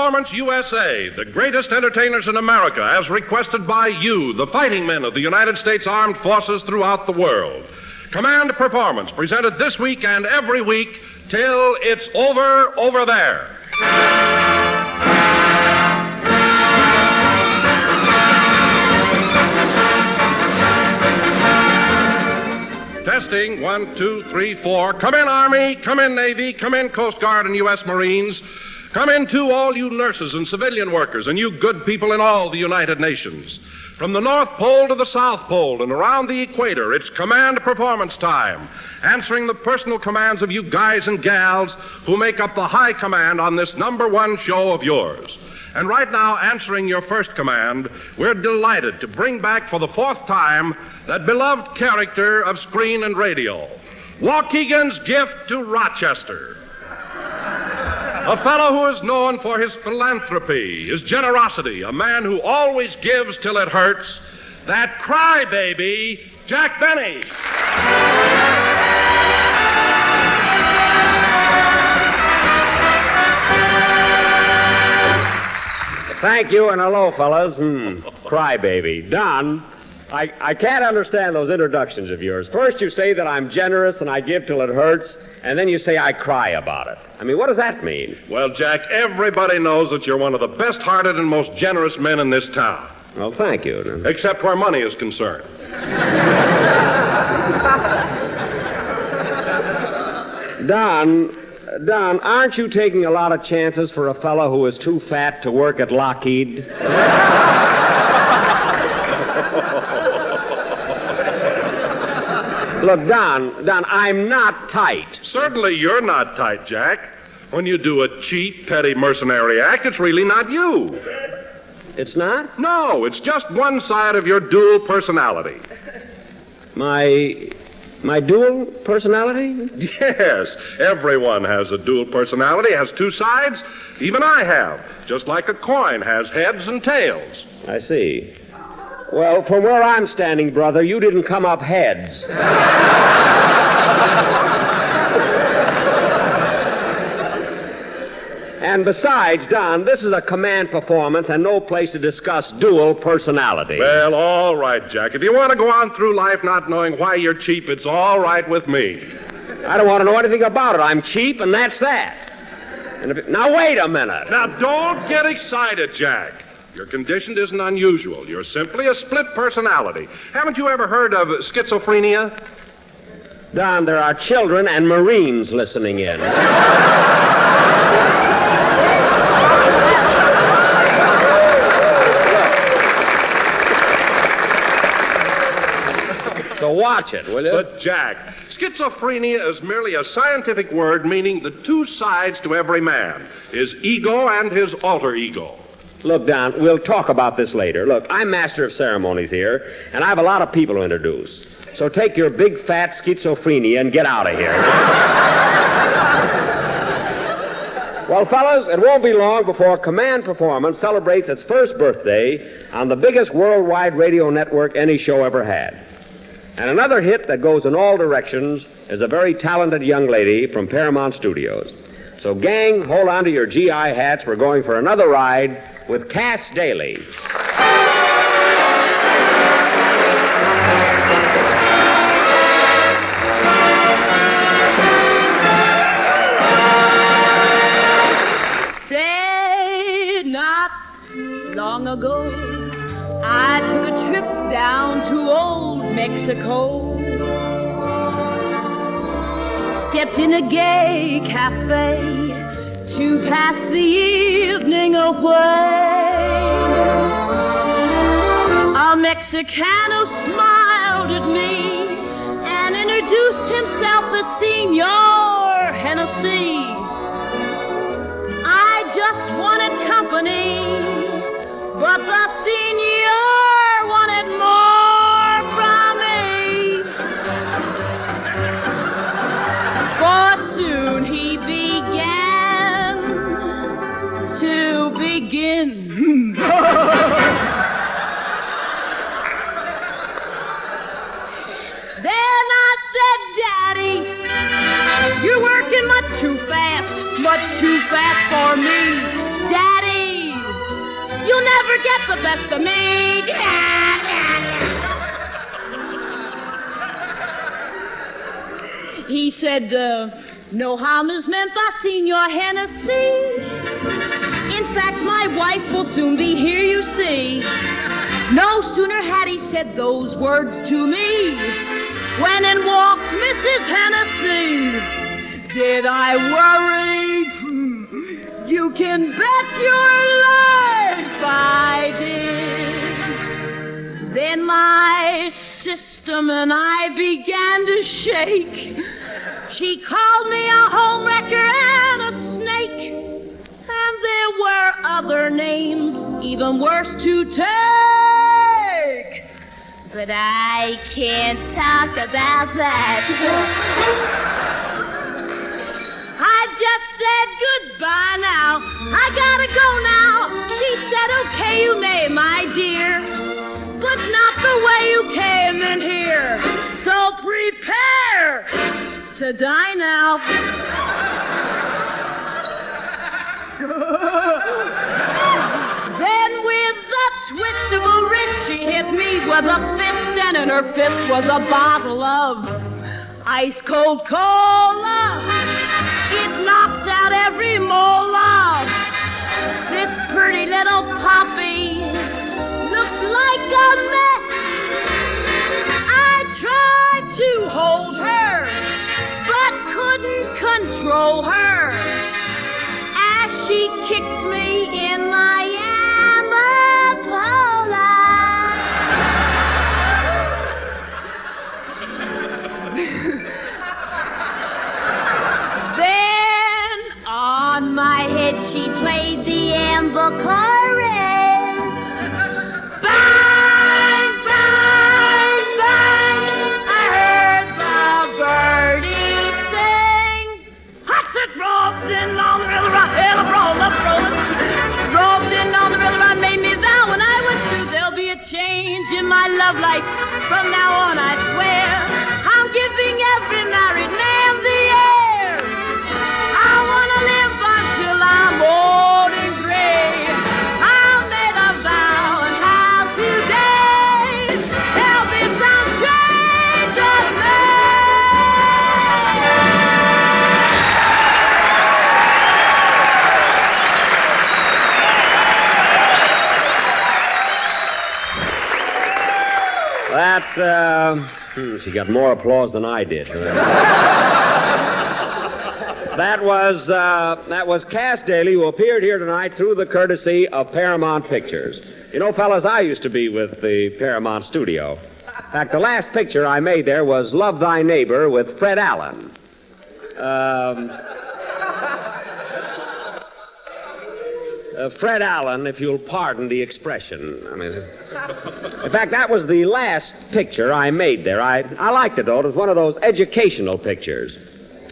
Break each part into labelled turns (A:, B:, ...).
A: Performance USA, the greatest entertainers in America, as requested by you, the fighting men of the United States Armed Forces throughout the world. Command Performance, presented this week and every week till it's over there. Testing, 1, 2, 3, 4. Come in, Army. Come in, Navy. Come in, Coast Guard and U.S. Marines. Come in, too, all you nurses and civilian workers and you good people in all the United Nations. From the North Pole to the South Pole and around the equator, it's Command Performance time, answering the personal commands of you guys and gals who make up the high command on this #1 show of yours. And right now, answering your first command, we're delighted to bring back for the 4th time that beloved character of screen and radio, Waukegan's gift to Rochester. A fellow who is known for his philanthropy, his generosity, a man who always gives till it hurts, that crybaby, Jack Benny.
B: Thank you, and hello, fellas. Crybaby. Don, I can't understand those introductions of yours. First you say that I'm generous and I give till it hurts, and then you say I cry about it. I mean, what does that mean?
A: Well, Jack, everybody knows that you're one of the best-hearted and most generous men in this town.
B: Well, thank you.
A: Except where money is concerned.
B: Don, aren't you taking a lot of chances for a fellow who is too fat to work at Lockheed? Look, Don, I'm not tight.
A: Certainly you're not tight, Jack. When you do a cheap, petty mercenary act, it's really not you.
B: It's not?
A: No, it's just one side of your dual personality.
B: My dual personality?
A: Yes, everyone has a dual personality, has two sides. Even I have, just like a coin has heads and tails.
B: I see. Well, from where I'm standing, brother, you didn't come up heads. And besides, Don, this is a command performance and no place to discuss dual personality.
A: Well, all right, Jack. If you want to go on through life not knowing why you're cheap, it's all right with me.
B: I don't want to know anything about it. I'm cheap, and that's that. Now, wait a minute.
A: Now, don't get excited, Jack. Your condition isn't unusual. You're simply a split personality. Haven't you ever heard of schizophrenia?
B: Don, there are children and Marines listening in. So watch it, will you?
A: But, Jack, schizophrenia is merely a scientific word meaning the two sides to every man, his ego and his alter ego.
B: Look, Don, we'll talk about this later. Look, I'm master of ceremonies here, and I have a lot of people to introduce. So take your big, fat schizophrenia and get out of here. Well, fellas, it won't be long before Command Performance celebrates its first birthday on the biggest worldwide radio network any show ever had. And another hit that goes in all directions is a very talented young lady from Paramount Studios. So, gang, hold on to your GI hats. We're going for another ride with Cass Daley.
C: Say, not long ago, I took a trip down to old Mexico. Stepped in a gay cafe to pass the evening away. A Mexicano smiled at me and introduced himself as Senor Hennessy. I just wanted company, but the Senor wanted more from me. For soon he began to begin. Then I said, Daddy, you're working much too fast for me. Daddy, He said, no harm is meant by Senor Hennessy. In fact, my wife will soon be here, you see. No sooner had he said those words to me when in walked Mrs. Hennessy. Did I worry? You can bet your life I did. Then my system and I began to shake. She called me a homewrecker and a snake. And there were other names even worse to take. But I can't talk about that. I just said goodbye now. I gotta go now. She said, okay, you may, my dear. But not the way you came in here. So prepare to die now. Then with a twist of a wrist, she hit me with a fist, and in her fist was a bottle of ice-cold cola. It knocked out every molar. This pretty little poppy looked like a mess. I tried to hold her, but couldn't control her as she kicked me in my amapola. Then on my head she played the amber chorus. Bang, bang, bang, I heard the birdie sing. Hot it rolls in on the river, hell roll up, rolling. Rolled in on the river, I made me vow when I was through there'll be a change in my love life. From now on, I swear, I'm giving every married man the air. I wanna live until I'm old and gray. I made a vow and how today there'll be some change of me.
B: She got more applause than I did. That was Cass Daley, who appeared here tonight through the courtesy of Paramount Pictures. You know, fellas, I used to be with the Paramount studio. In fact, the last picture I made there was Love Thy Neighbor with Fred Allen. Fred Allen, if you'll pardon the expression. I mean, in fact, that was the last picture I made there. I liked it, though. It was one of those educational pictures.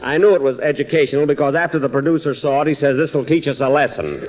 B: I knew it was educational because after the producer saw it, he says, "This will teach us a lesson."